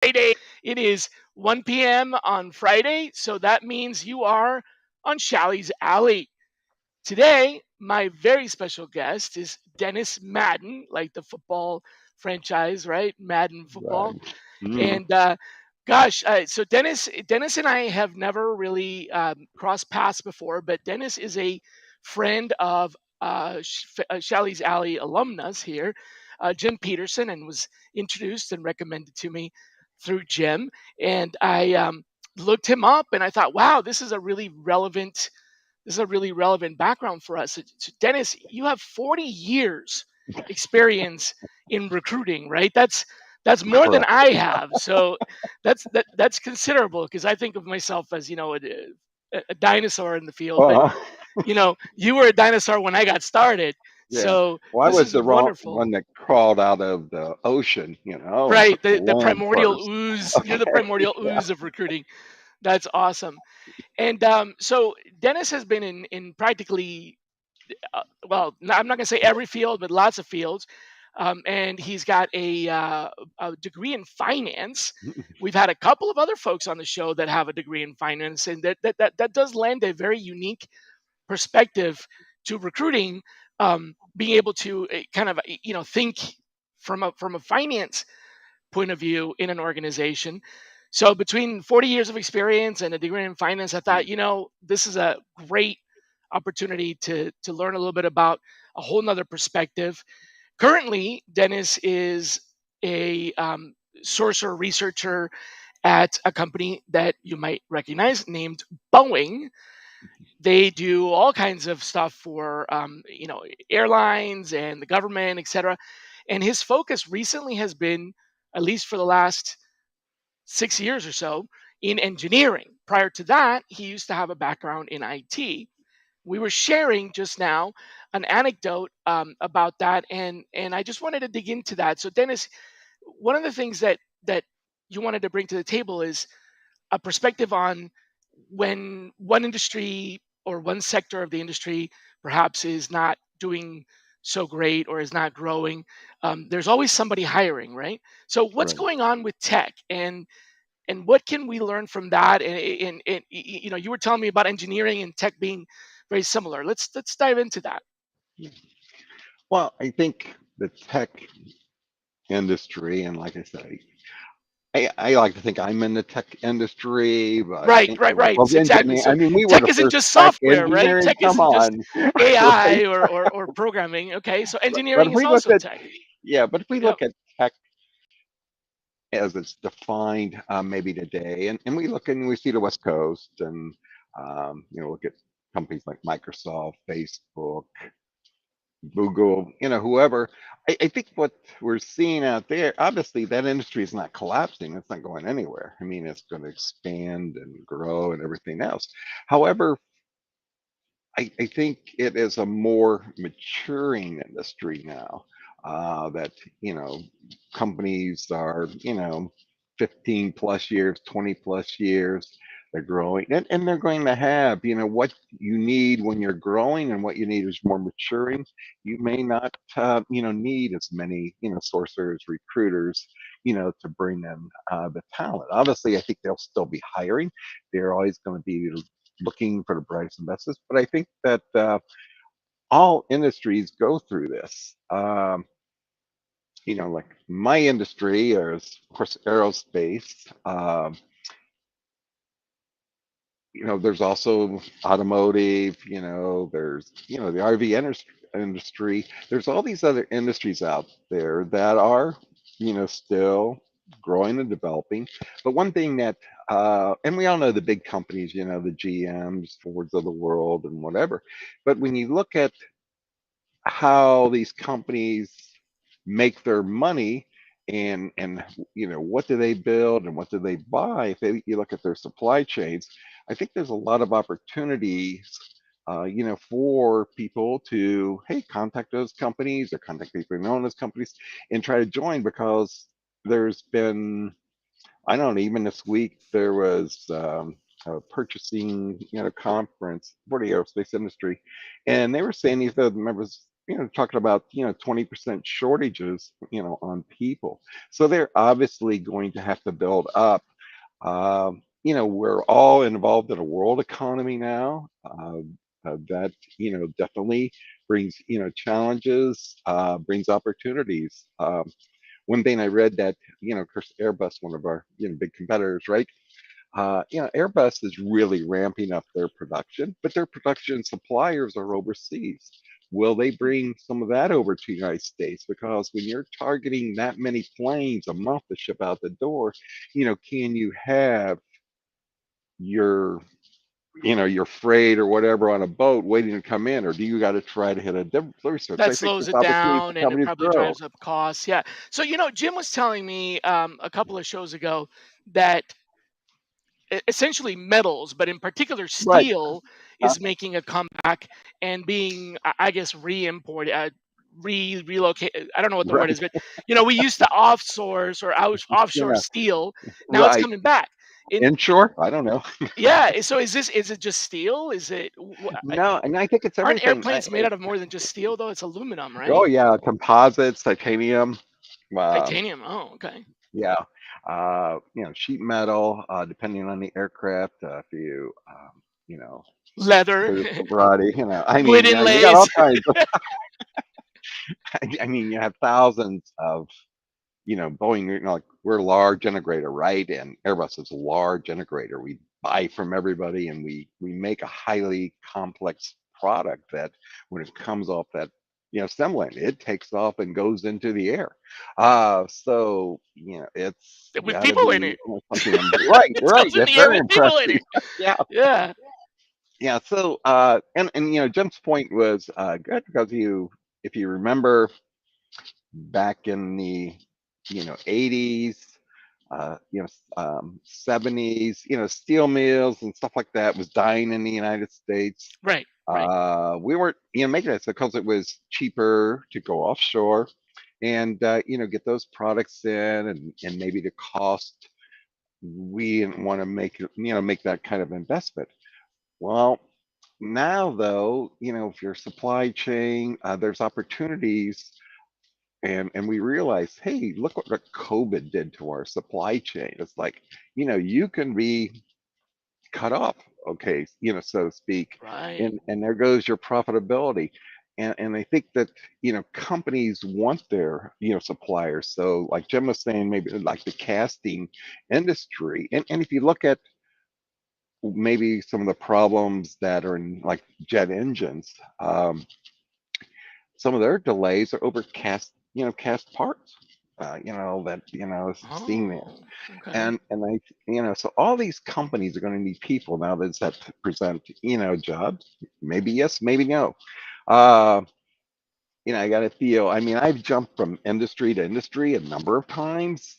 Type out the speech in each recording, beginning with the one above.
It is 1 p.m. on Friday, so that means you are on Shally's Alley. Today, my very special guest is Dennis Madden, like the football franchise, right? Madden football. Right. Mm, And so Dennis and I have never really crossed paths before, but Dennis is a friend of Shally's Alley alumnus here, Jim Peterson, and was introduced and recommended to me through Jim. And I looked him up, and I thought, wow, this is a really relevant background for us. So Dennis, you have 40 years experience in recruiting, right? That's more than correct. I have. So that's considerable because I think of myself as a dinosaur in the field, but Uh, you were a dinosaur when I got started. yeah. So Well, I this was is the wrong wonderful. one that crawled out of the ocean. I Right, took the the land primordial first. ooze. You're the Okay. primordial Yeah. ooze of recruiting. That's awesome. And so Dennis has been in practically I'm not going to say every field, but lots of fields. And he's got a degree in finance. We've had a couple of other folks on the show that have a degree in finance, and that does lend a very unique perspective to recruiting. Being able to kind of think from a finance point of view in an organization. So between 40 years of experience and a degree in finance, I thought, this is a great opportunity to learn a little bit about a whole nother perspective. Currently, Dennis is a sourcer researcher at a company that you might recognize named Boeing. They do all kinds of stuff for airlines and the government, etc. And his focus recently has been, at least for the last 6 years or so, in engineering. Prior to that, he used to have a background in IT. We were sharing just now an anecdote about that, and I just wanted to dig into that. So, Dennis, one of the things that you wanted to bring to the table is a perspective on when one industry or one sector of the industry perhaps is not doing so great or is not growing. There's always somebody hiring, right? So, what's Right. going on with tech, and what can we learn from that? And you were telling me about engineering and tech being very similar. Let's dive into that. Well, I think the tech industry, and like I say, I like to think I'm in the tech industry, but I Right, think right, we're right. both Exactly. engineering. So I mean, we were tech the isn't first just tech software, right? engineering. Tech Come isn't just on, right? AI or programming. Okay, so But engineering if is we look also at tech. yeah, but if we Yep. look at tech as it's defined maybe today, and we look and we see the West Coast, and look at companies like Microsoft, Facebook, Google, whoever. I think what we're seeing out there, obviously, that industry is not collapsing. It's not going anywhere. I mean, it's going to expand and grow and everything else. However, I think it is a more maturing industry now. That companies are 15 plus years, 20 plus years. They're growing, and they're going to have what you need when you're growing, and what you need is more maturing. You may not need as many sourcers, recruiters, to bring in the talent. Obviously, I think they'll still be hiring. They're always going to be looking for the brightest and bestest. But I think that all industries go through this. Like my industry is, of course, aerospace. There's also automotive. There's the RV industry. There's all these other industries out there that are still growing and developing. But one thing that and we all know the big companies, the GMs, Fords of the world, and whatever. But when you look at how these companies make their money, and what do they build and what do they buy, if you look at their supply chains, I think there's a lot of opportunities for people to, hey, contact those companies or contact people who know those companies and try to join, because there's been, I don't know, even this week there was a purchasing conference for the aerospace industry, and they were saying these are the members. talking about 20% shortages on people. So they're obviously going to have to build up. We're all involved in a world economy now. That definitely brings challenges, brings opportunities. One thing I read that of course Airbus, one of our big competitors, right? Airbus is really ramping up their production, but their production suppliers are overseas. Will they bring some of that over to the United States? Because when you're targeting that many planes a month to ship out the door, can you have your your freight or whatever on a boat waiting to come in, or do you got to try to hit a different research? That I think slows there's it opportunity for down and it companies to probably grow. drives up costs. Yeah. So, Jim was telling me a couple of shows ago that essentially metals, but in particular Right. steel, Uh, is making a comeback and being, I guess, re-imported, relocate. I don't know what the word right. is, but we used to offsource or You offshore know, steel. Now it's right. coming back. In Inshore? I don't know. Yeah. So is it just steel? Is it? No, and I think it's Aren't everything. airplanes made out of more than just steel though? It's aluminum, Oh right? yeah, composites, titanium. Um, Titanium. Oh, okay. yeah, sheet metal. Depending on the aircraft, if you Leather, there's a variety. I wood mean, you got inlays. all kinds. I mean, you have thousands of Boeing, like we're a large integrator, right? And Airbus is a large integrator. We buy from everybody and we make a highly complex product that when it comes off that, assembly line, it takes off and goes into the air. So, it's With gotta people be in it. something right, It right. goes in That's the air very with people in impressive. it. Yeah. Yeah. Yeah. So and Jim's point was good because if you remember back in the 80s, 70s, steel mills and stuff like that was dying in the United States. Right. Right. We weren't making it because it was cheaper to go offshore and get those products in, and maybe the cost, we didn't want to make that kind of investment. Well, now though, if your supply chain, there's opportunities, and we realized, hey, look what COVID did to our supply chain. It's like, you can be cut off, okay, so to speak, Right. and there goes your profitability. And I think that companies want their suppliers. So like Jim was saying, maybe like the casting industry, and if you look at maybe some of the problems that are in like jet engines, some of their delays are over cast parts. That seeing that, Oh, okay. and I so all these companies are going to need people now that present jobs. Maybe yes, maybe no. Uh, I got to feel. I mean, I've jumped from industry to industry a number of times.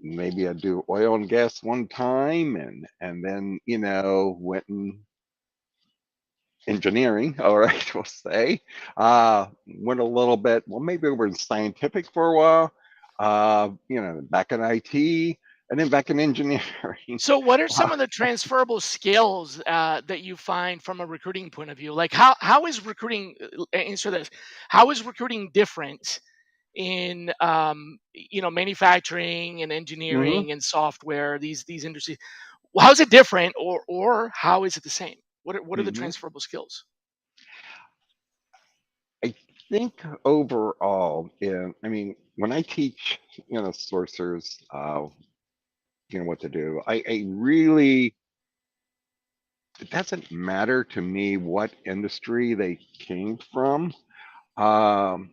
Maybe I do oil and gas one time, and then went and engineering, all right, we'll say. Went a little bit, well, maybe over in scientific for a while, back in IT, and then back in engineering. So, what are Uh, some of the transferable skills that you find from a recruiting point of view? Like, how is recruiting? Answer this. How is recruiting different in manufacturing and mhm, engineering and software? These industries. How is it different, or how is it the same? What are the mhm. transferable skills? I think overall, I mean, when I teach, sourcers, what to do, I really, it doesn't matter to me what industry they came from. Um,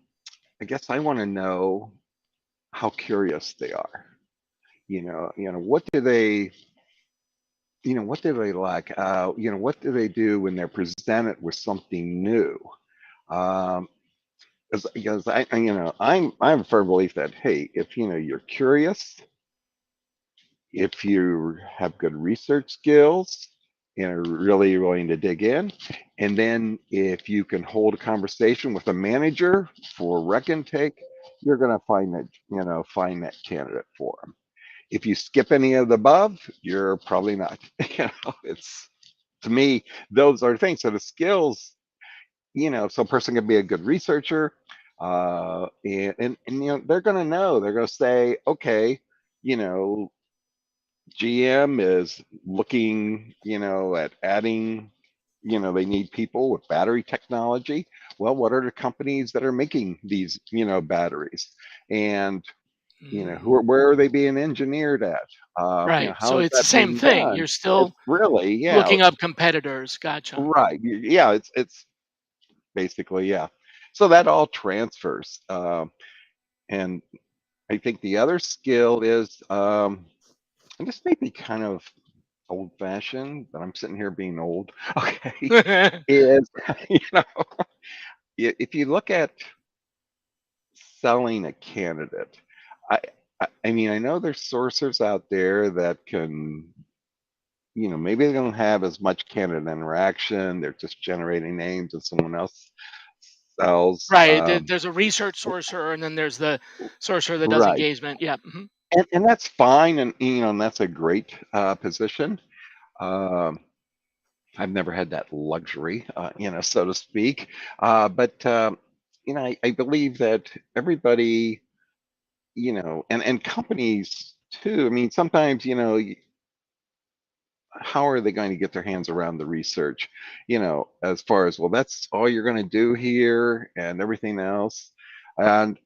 I guess I want to know how curious they are. What do they, what do they like? What do they do when they're presented with something new? Um, because I'm a firm belief that, hey, if you're curious, if you have good research skills and are really willing to dig in, and then if you can hold a conversation with a manager for rec intake, you're going to find that candidate for them. If you skip any of the above, you're probably not. It's, to me, those are things. So the skills, so a person can be a good researcher, and they're going to know. They're going to say, okay, you know, GM is looking, at adding, they need people with battery technology. Well, what are the companies that are making these, batteries? And, Mm. where are they being engineered at? Right. How So is it's the that same being thing. done? You're It's still really, yeah, looking up competitors. Gotcha. right. Yeah, it's basically, yeah. So that all transfers. And I think the other skill is, and this may be kind of old fashioned, but I'm sitting here being old. Okay. Is, you know, if you look at selling a candidate, I, I mean, I know there's sourcers out there that can, maybe they don't have as much candidate interaction. They're just generating names and someone else sells. Right. There's a research sorcerer, and then there's the sorcerer that does Right. engagement. Yeah. Hmm. And that's fine. And, and that's a great position. Um, I've never had that luxury, so to speak. But I believe that everybody, and companies too. I mean, sometimes, how are they going to get their hands around the research? As far as, well, that's all you're going to do here and everything else. And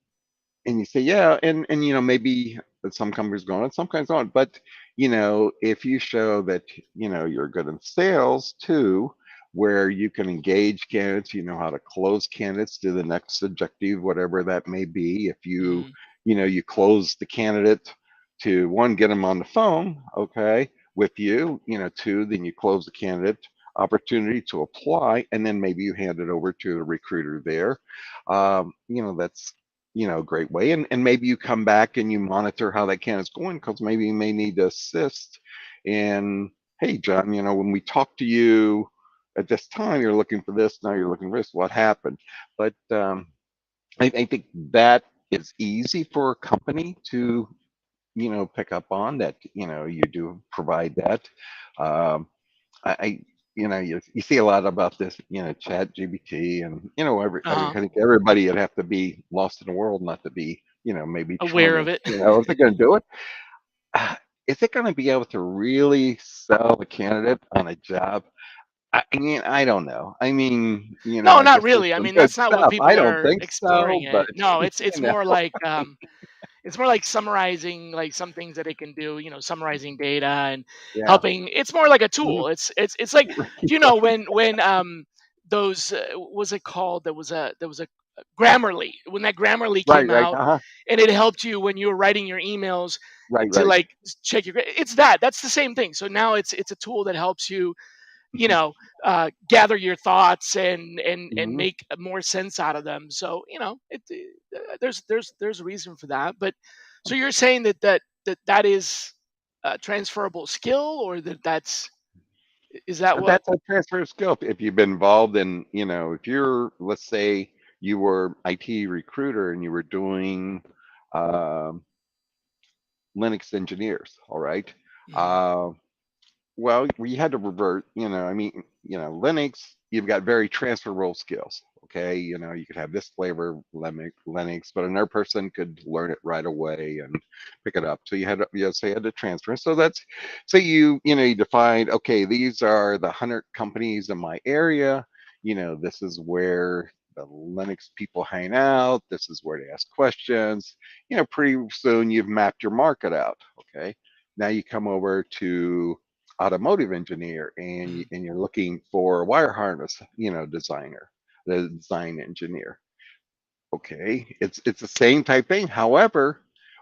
you say, yeah, and maybe some companies go on, some companies don't. But if you show that you're good in sales too, where you can engage candidates, you know how to close candidates to the next objective, whatever that may be. If Hmm. you close the candidate to, one, get them on the phone, okay, with you, two, then you close the candidate opportunity to apply, and then maybe you hand it over to the recruiter there. That's a great way. And maybe you come back and you monitor how that candidate's going, because maybe you may need to assist in, hey, John, when we talk to you at this time, you're looking for this, now you're looking for this, what happened? But I think that is easy for a company to pick up on, that you do provide that. um, I you see a lot about this, chat GBT, and I Uh-huh. think everybody would have to be lost in the world not to be, maybe trying Aware to, of it. is it going to do it? Uh, is it going to be able to really sell a candidate on a job? I mean, I don't know. I mean, No, I not guess there's really. I some mean, good that's not what stuff. I people don't are think exploring so, but it. No, it's you it's know, more like it's more like summarizing like some things that it can do, summarizing data and yeah. helping. It's more like a Mhm. tool. It's like, do you know when those what was it called? There was a Grammarly, when that Grammarly Right, came right, out, uh-huh. and it helped you when you were writing your emails Right, to right. like check your it's that's the same thing. So now it's a tool that helps you, you know gather your thoughts and Mhm. make more sense out of them. So there's a reason for that. But so you're saying that is a transferable skill, or is that what? That's a transfer of skill. If you've been involved in, if you're, let's say you were IT recruiter and you were doing um, Linux engineers, all right. Mhm. Uh, well, we had to revert, I mean, Linux, you've got very transferable skills. Okay. You could have this flavor of Linux, but another person could learn it right away and pick it up. So so you had to transfer. So that's, say you defined, okay, these are the 100 companies in my area. This is where the Linux people hang out. This is where they ask questions. Pretty soon you've mapped your market out. Okay. Now you come over to automotive engineer, and Mhm. you're looking for a wire harness, designer, the design engineer. Okay, it's the same type thing. However,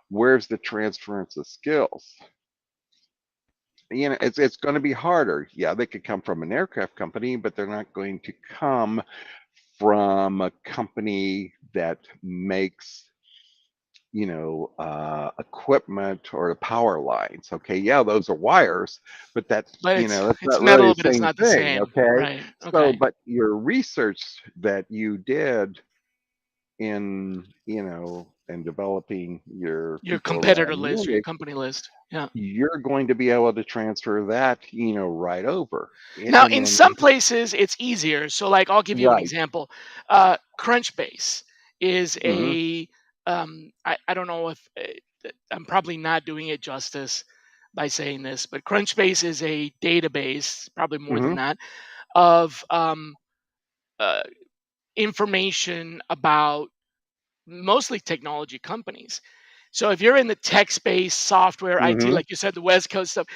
where's the transference of skills? It's going to be harder. Yeah, they could come from an aircraft company, but they're not going to come from a company that makes equipment or the power lines. Okay, yeah, those are wires, but But it's that's it's not really metal, the but it's same not the thing. same, Okay, right? so, Okay. but your research that you did in, in developing your Your people competitor around list or your Unix, company list. Yeah. you're going to be able to transfer that, right over. Now, And in then, some places, it's easier. So, like, I'll give you an right. example. Crunchbase is Hmm. I don't know if I'm probably not doing it justice by saying this, but Crunchbase is a database, probably more than Hmm. that, of uh, information about mostly technology companies. So if you're in the tech space, software, IT, Hmm. like you said, the West Coast stuff,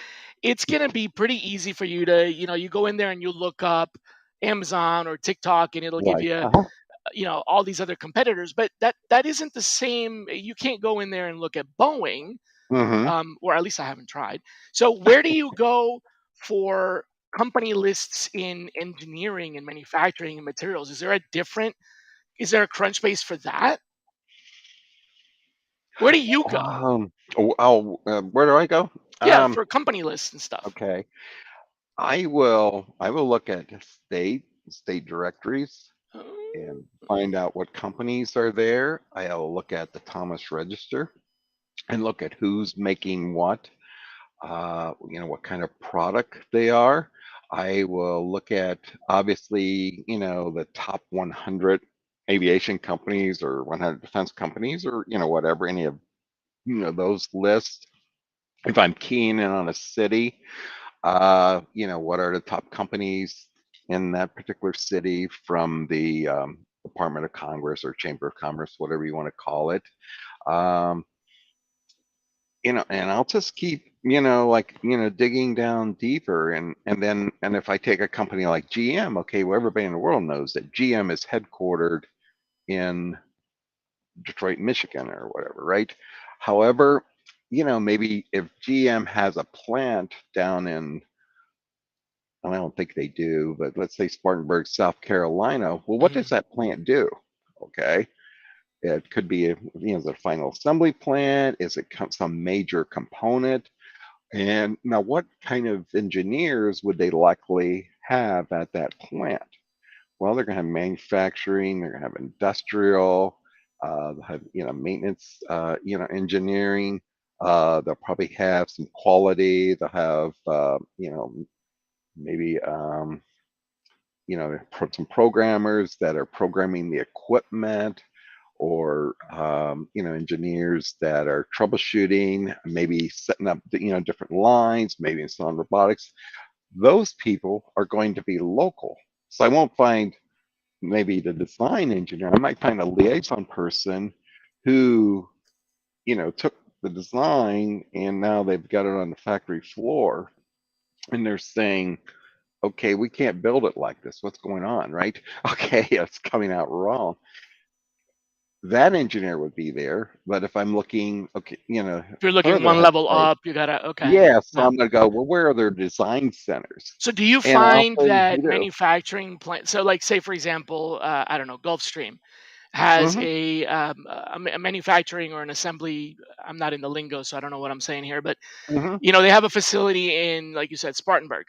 it's going to be pretty easy for you to, you go in there and you look up Amazon or TikTok and it'll give Right. you, Uh-huh. all these other competitors, but that isn't the same. You can't go in there and look at Boeing, Hmm. or at least I haven't tried. So where do you go for company lists in engineering and manufacturing and materials? Is there a Crunchbase for that? Where do you go? Where do I go? Yeah, Um, for company lists and stuff. okay. I will look at state directories Oh, and find out what companies are there. I'll look at the Thomas Register and look at who's making what, what kind of product they are. I will look at, obviously, the top 100 aviation companies or 100 defense companies, or, whatever, any of, those lists. If I'm keen in on a city, what are the top companies in that particular city from the Department of Congress or Chamber of Commerce, whatever you want to call it. Um, and I'll just keep, like, digging down deeper. And if I take a company like GM, okay, well, everybody in the world knows that GM is headquartered in Detroit, Michigan, or whatever, right? However, maybe if GM has a plant down in, and I don't think they do, but let's say Spartanburg, South Carolina. Well, what does mhm. that plant do? Okay. It could be, is it a final assembly plant? Is it some major component? And now, what kind of engineers would they likely have at that plant? Well, they're going to have manufacturing, they're going to have industrial, they'll have, maintenance, engineering. They'll probably have some quality. They'll have, maybe, some programmers that are programming the equipment, or engineers that are troubleshooting, maybe setting up different lines, maybe installing robotics. Those people are going to be local, so I won't find maybe the design engineer. I might find a liaison person who took the design and now they've got it on the factory floor, and they're saying, okay, we can't build it like this. What's going on, right? Okay, it's coming out wrong. That engineer would be there. But if I'm looking, okay, If you're looking further one ahead, level say, up, you gotta okay. yeah, so Yeah. I'm going to go, well, where are their design centers? So do you And I'll find say, that you do. manufacturing plant so like say for example, I don't know, Gulfstream has Hmm. a manufacturing or an assembly. I'm not in the lingo, so I don't know what I'm saying here, but Hmm. they have a facility in, like you said, Spartanburg.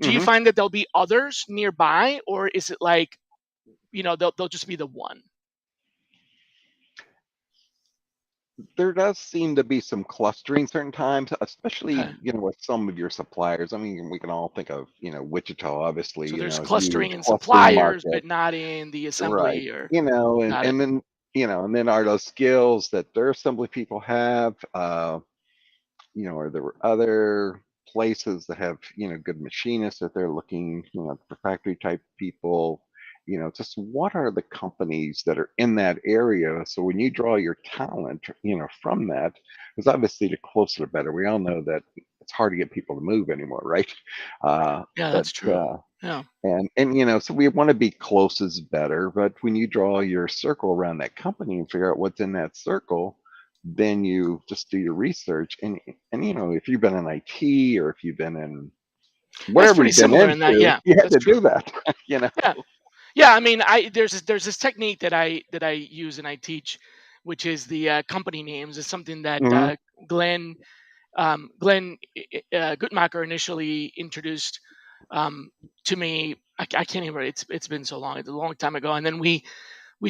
Do you Hmm. find that there'll be others nearby, or is it like, they'll just be the one? There does seem to be some clustering certain times, especially, Okay. with some of your suppliers. I mean, we can all think of, Wichita, obviously, So there's a huge clustering in clustering suppliers, market. but not in the Right. assembly or And, got it. and then are those skills that their assembly people have, or there were other places that have, good machinists that they're looking, for factory type people. Just what are the companies that are in that area? So when you draw your talent, from that, because obviously the closer the better. We all know that it's hard to get people to move anymore, right? Yeah, But that's true. Yeah. and so we want to be close is better. But when you draw your circle around that company and figure out what's in that circle, then you just do your research. And if you've been in IT, or if you've been in That's whatever pretty you've been similar in that. into, Yeah, you had that's to true. do that. you know. Yeah. Yeah, I mean, there's this technique that I use and I teach, which is the company names. It's something that Hmm. Glenn Glenn Guttmacher initially introduced um, to me. I can't even. It's been so long. It's a long time ago. And then we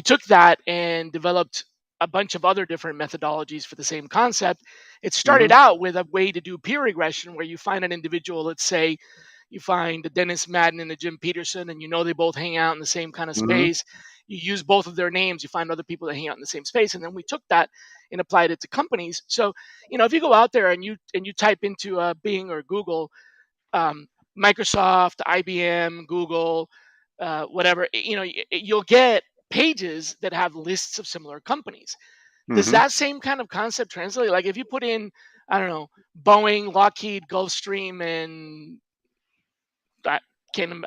took that and developed a bunch of other different methodologies for the same concept. It started Hmm. out with a way to do peer regression where you find an individual, let's say you find a Dennis Madden and a Jim Peterson, and you know they both hang out in the same kind of Hmm. space. You use both of their names, you find other people that hang out in the same space, and then we took that and applied it to companies. So, if you go out there and you type into Bing or Google, um, Microsoft, IBM, Google, whatever, you'll get pages that have lists of similar companies. Does Hmm. that same kind of concept translate? Like if you put in, I don't know, Boeing, Lockheed, Gulfstream, and I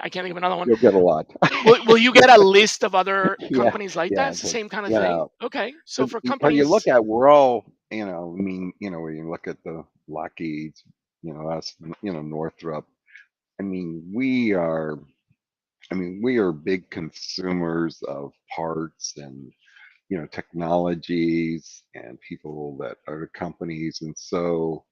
I can't think of another one. You'll get a lot. Will you get a list of other Yeah, companies like that? yeah, It's the because same kind of you thing. know, Okay, so because for you look companies, at we're all I mean when you look at the Lockheeds, us, Northrop. I mean we are big consumers of parts and technologies and people that are companies, and so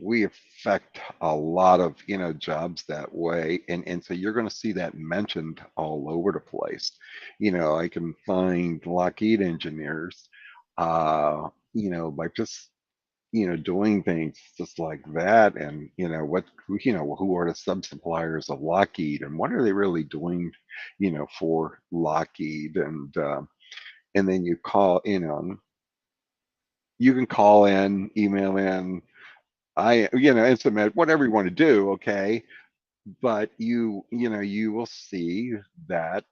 we affect a lot of jobs that way, and so you're going to see that mentioned all over the place. I can find Lockheed engineers by just doing things just like that, and who are the sub suppliers of Lockheed and what are they really doing for Lockheed, and then you can call in, email in, instant whatever you want to do, okay? But you will see that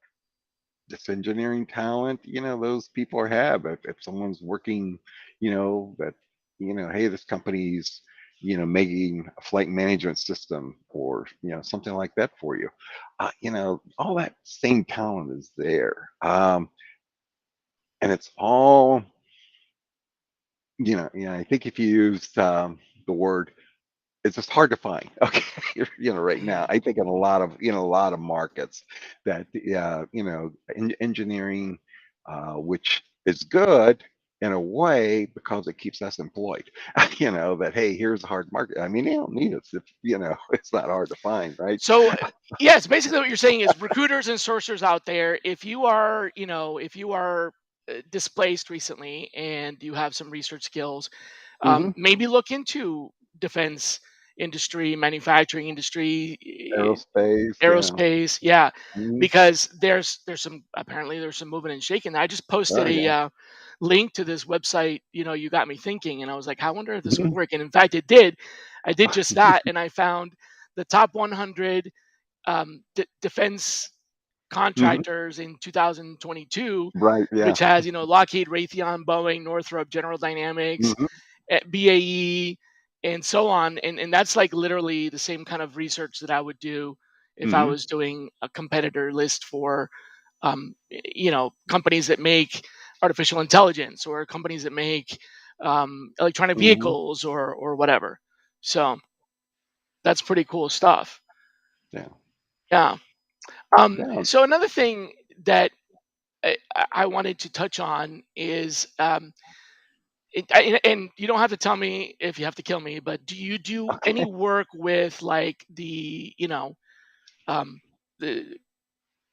this engineering talent, those people have. If someone's working, that hey, this company's making a flight management system or something like that for you, all that same talent is there, and it's all I think if you use the word, it's just hard to find. Okay, right now, mhm. I think in a lot of markets that engineering, which is good in a way because it keeps us employed. That hey, here's a hard market. I mean, they don't need us if it's not hard to find, right? So yes, basically what you're saying is recruiters and sourcers out there, if you are displaced recently and you have some research skills, Hmm. maybe look into defense industry, manufacturing industry, Aerospace, yeah. aerospace, yeah, Mhm. because there's some apparently there's some moving and shaking. I just posted Oh a yeah. link to this website. You got me thinking, and I was like, I wonder if this would Mhm. work. And in fact, it did. I did just that, and I found the top 100 defense Mhm. contractors in 2022, Right, yeah. which has Lockheed, Raytheon, Boeing, Northrop, General Dynamics, Mhm. at BAE, and so on. And that's like literally the same kind of research that I would do if I Mhm. was doing a competitor list for, companies that make artificial intelligence or companies that make electronic Mhm. vehicles or whatever. So that's pretty cool stuff. Yeah. Yeah. Yeah. So another thing that I wanted to touch on is and you don't have to tell me if you have to kill me, but do you do any Okay. work with like um, the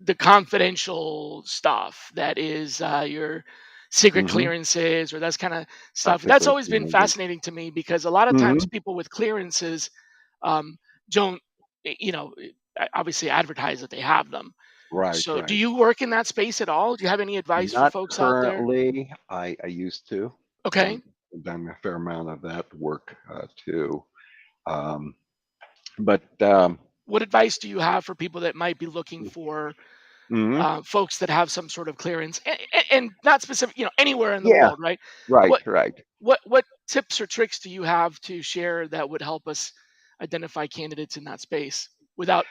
the confidential stuff that is your secret Mhm. clearances or that's kind of Top stuff? That's secret always been clearances. fascinating to me because a lot of times Mhm. people with clearances um, don't, obviously advertise that they have them. Right, So, do right. you work in that space at all? Do you have any advice for Not folks out there? currently. I used to. Okay. Done a fair amount of that work too. Um, but What advice do you have for people that might be looking for mhm. folks that have some sort of clearance and not specific, anywhere in the Yeah, world, right? right, What right. what tips or tricks do you have to share that would help us identify candidates in that space without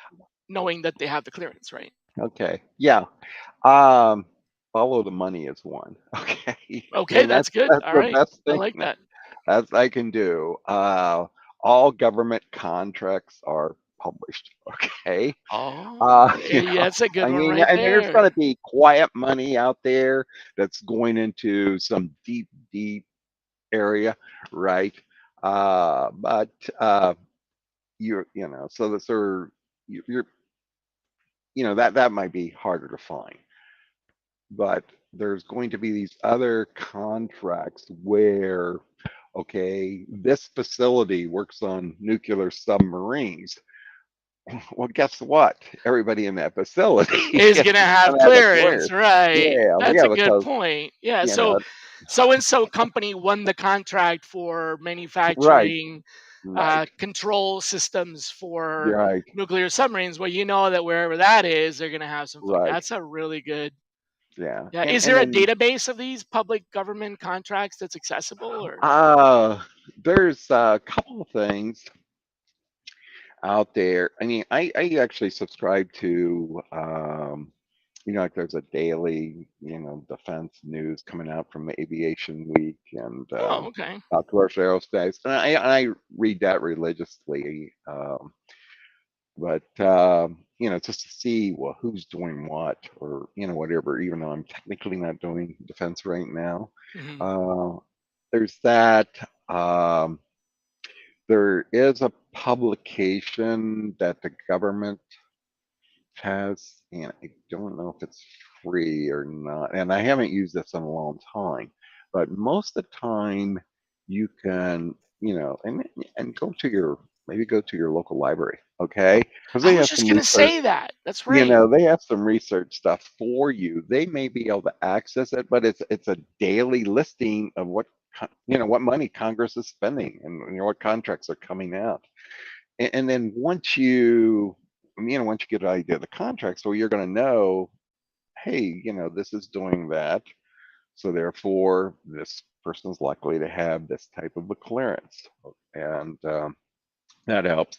knowing that they have the clearance, right? Okay. Yeah. Um, follow the money is one. Okay. Okay, And that's good. that's All the right. best I thing like that. as I can do. All government contracts are published. Okay. Oh, yeah, that's a good I one mean, right and there's there. going to be quiet money out there that's going into some deep, deep area, right? But so that sort of you're that might be harder to find, but there's going to be these other contracts where, okay, this facility works on nuclear submarines. Well, guess what? Everybody in that facility Is is gonna have gonna have a clearance, clearance. right? Yeah, That's yeah, a good because point. Yeah. you So know, so and so company won the contract for right, manufacturing right, control systems for right, nuclear submarines. Well, you know that wherever that is, they're gonna have some. right. That's a really good. Yeah, Yeah. and Is and there a then database of these public government contracts that's accessible, or? uh there's a couple of things out there. I mean, I actually subscribe to like there's a daily, defense news coming out from Aviation Week and Oh, okay. commercial aerospace, and I read that religiously. But just to see, well, who's doing what, or whatever. Even though I'm technically not doing defense right now, Hmm. uh, there's that. Um, there is a publication that the government has, and I don't know if it's free or not. And I haven't used this in a long time, but most of the time you can, and go to your maybe go to your local library, okay? Because I they was have just some gonna research. say that. That's right. They have some research stuff for you. They may be able to access it, but it's a daily listing of what money Congress is spending and what contracts are coming out. And then once you get an idea of the contract, so you're going to know, hey, this is doing that, so therefore this person is likely to have this type of a clearance, and that helps.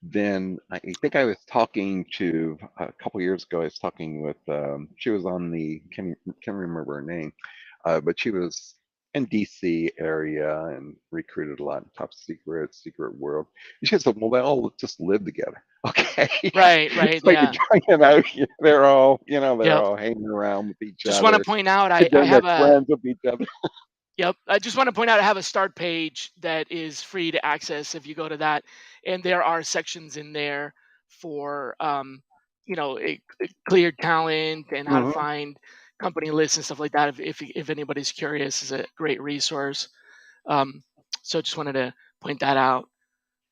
Then I think I was talking to a couple years ago. I was talking with she was on the can't remember her name, but she was in DC area and recruited a lot in top secret, secret world. And she said, "Well, they all just live together." Okay, Right. Right. so Yeah. they're Yep. all hanging around with each Just want to other, point out, I then they're have a. friends with each other. Yep. I just want to point out I have a start page that is free to access if you go to that, and there are sections in there for cleared talent and how to Hmm. find company lists and stuff like that. If anybody's curious, is a great resource. Um, so just wanted to point that out.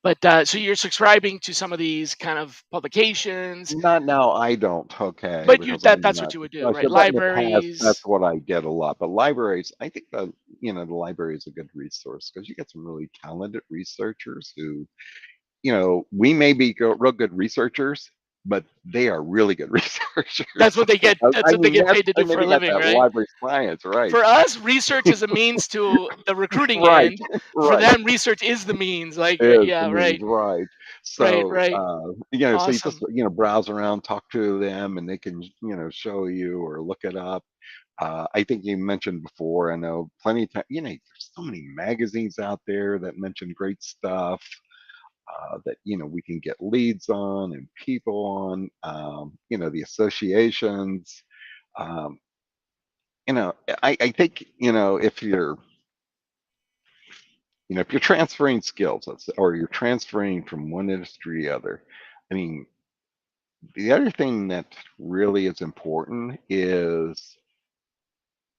But so you're subscribing to some of these kind of publications, Not now, I don't, okay, but you because that I'm that's what not. you would do, I right? said, but in the past, that's Libraries. what I did a lot. But libraries, I think the library is a good resource because you get some really talented researchers who, we may be real good researchers, but they are really good That's researchers. what they get. That's I what they mean, get paid to I do mean, for a they got living, that right? library science, right? For us, research is a means to the recruiting Right, end. For right. them, research is the means. Like, Is the yeah, means, right, right. right, So, right. so you just, Awesome. browse around, talk to them, and they can, show you or look it up. I think you mentioned before, I know plenty of time, there's so many magazines out there that mention great stuff that, we can get leads on and people on, the associations. Um, I think, if you're transferring skills, or you're transferring from one industry to the other, I mean, the other thing that really is important is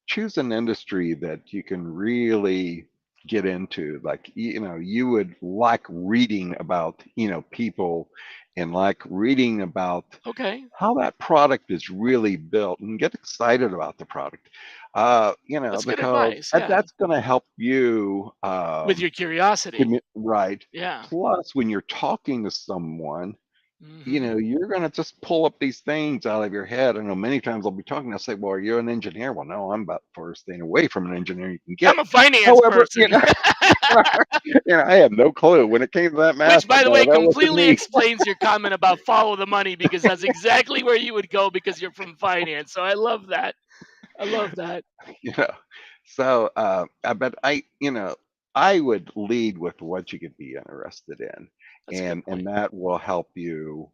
choose an industry that you can really get into. Like, you would like reading about, people, and like reading about Okay, how that product is really built, and get excited about the product. that's good Because advice. Yeah, that's going to help you, with your curiosity. right. Yeah. Plus, when you're talking to someone, Hmm. you're going to just pull up these things out of your head. I know many times I'll be talking, I'll say, "Well, are you an engineer?" "Well, no, I'm about far staying away from an engineer you can get." I'm a finance However, person, I have no clue when it came to that math. which, by the way, That wasn't completely me. explains your comment about follow the money because that's exactly where you would go because you're from finance. So I love that. I love that. you know. So, but I would lead with what you could be interested in, That's a good and point. that will help you.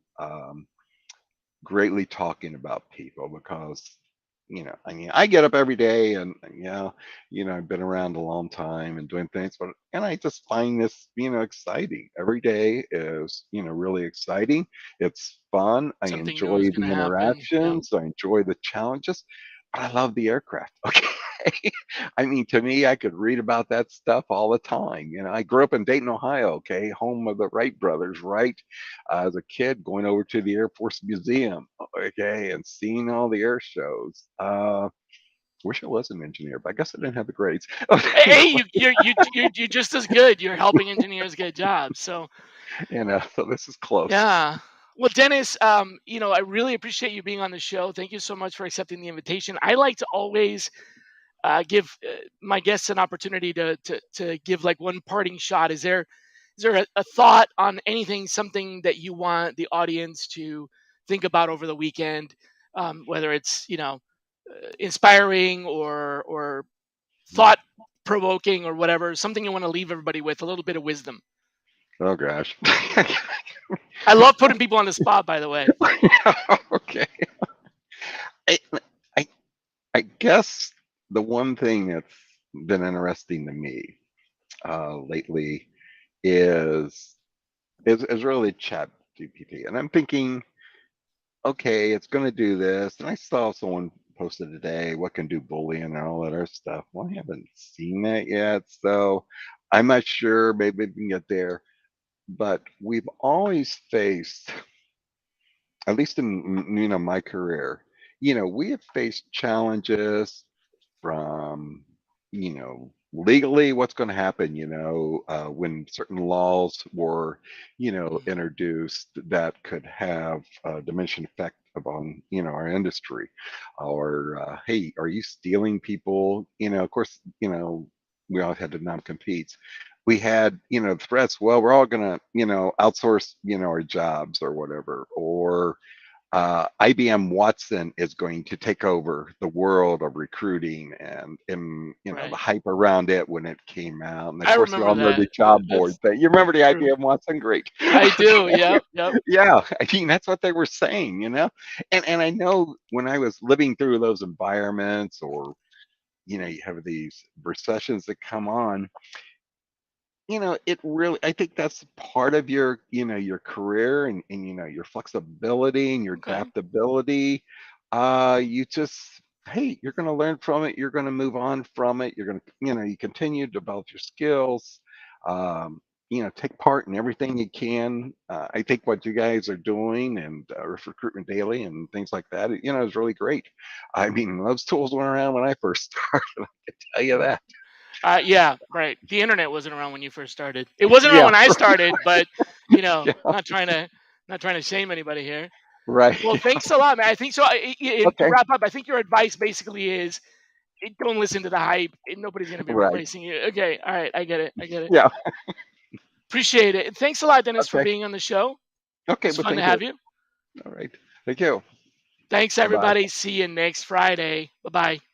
Greatly talking about people, because I mean, I get up every day, and I've been around a long time and doing things, but and I just find this exciting. Every day is really exciting. It's fun. I Something new is enjoy going the to happen. Yep. interactions. I enjoy the challenges, but I love the aircraft. Okay. I mean, to me, I could read about that stuff all the time. I grew up in Dayton, Ohio, okay, home of the Wright brothers, right? As a kid, going over to the Air Force Museum, okay, and seeing all the air shows. Wish I was an engineer, but I guess I didn't have the grades. Hey, you're just as good. You're helping engineers get jobs. So So this is close. yeah. Well, Dennis, I really appreciate you being on the show. Thank you so much for accepting the invitation. I like to always give my guests an opportunity to give like one parting shot. Is there a thought on anything, something that you want the audience to think about over the weekend, whether it's inspiring or thought provoking or whatever, something you want to leave everybody with, a little bit of wisdom. Oh gosh. I love putting people on the spot, by the way. Okay. I, I I guess the one thing that's been interesting to me lately is is really Chat GPT, and I'm thinking, okay, it's going to do this, and I saw someone posted today what can do bullying and all that other stuff. Well, I haven't seen that yet, so I'm not sure. Maybe we can get there, but we've always faced, at least in my career, we have faced challenges from legally what's going to happen, when certain laws were introduced that could have a diminishing effect upon our industry, or hey, are you stealing people, of course, we all had to non-competes. We had threats, well, we're all going to outsource our jobs or whatever, or IBM Watson is going to take over the world of recruiting, and the Right. hype around it when it came out, and of I course we remember all know the that. job board That's thing. You remember the true. IBM Watson? Great. I do. Okay. Yep. Yep. Yeah, I mean that's what they were saying, and I know when I was living through those environments, or you have these recessions that come on, it really, I think that's part of your, your career, and your flexibility and your Okay. adaptability. You just, hey, you're going to learn from it. You're going to move on from it. You're going to, you continue to develop your skills. Take part in everything you can. I think what you guys are doing, and Recruitment Daily and things like that, is really great. I mean, those tools weren't around when I first started. I can tell you that. Yeah, right. The internet wasn't around when you first started. It wasn't around Yeah, when I started, but yeah, not trying to shame anybody here. right. Well, thanks a lot, man. I think so. And to Okay. wrap up, I think your advice basically is don't listen to the hype. Nobody's going to be Right. replacing you. Okay. All right. I get it. I get it. Yeah. Appreciate it. And thanks a lot, Dennis, for Okay. being on the show. It Okay. was Well, fun to thank you. have you. All right. Thank you. Thanks, Bye. everybody. See you next Friday. Bye bye.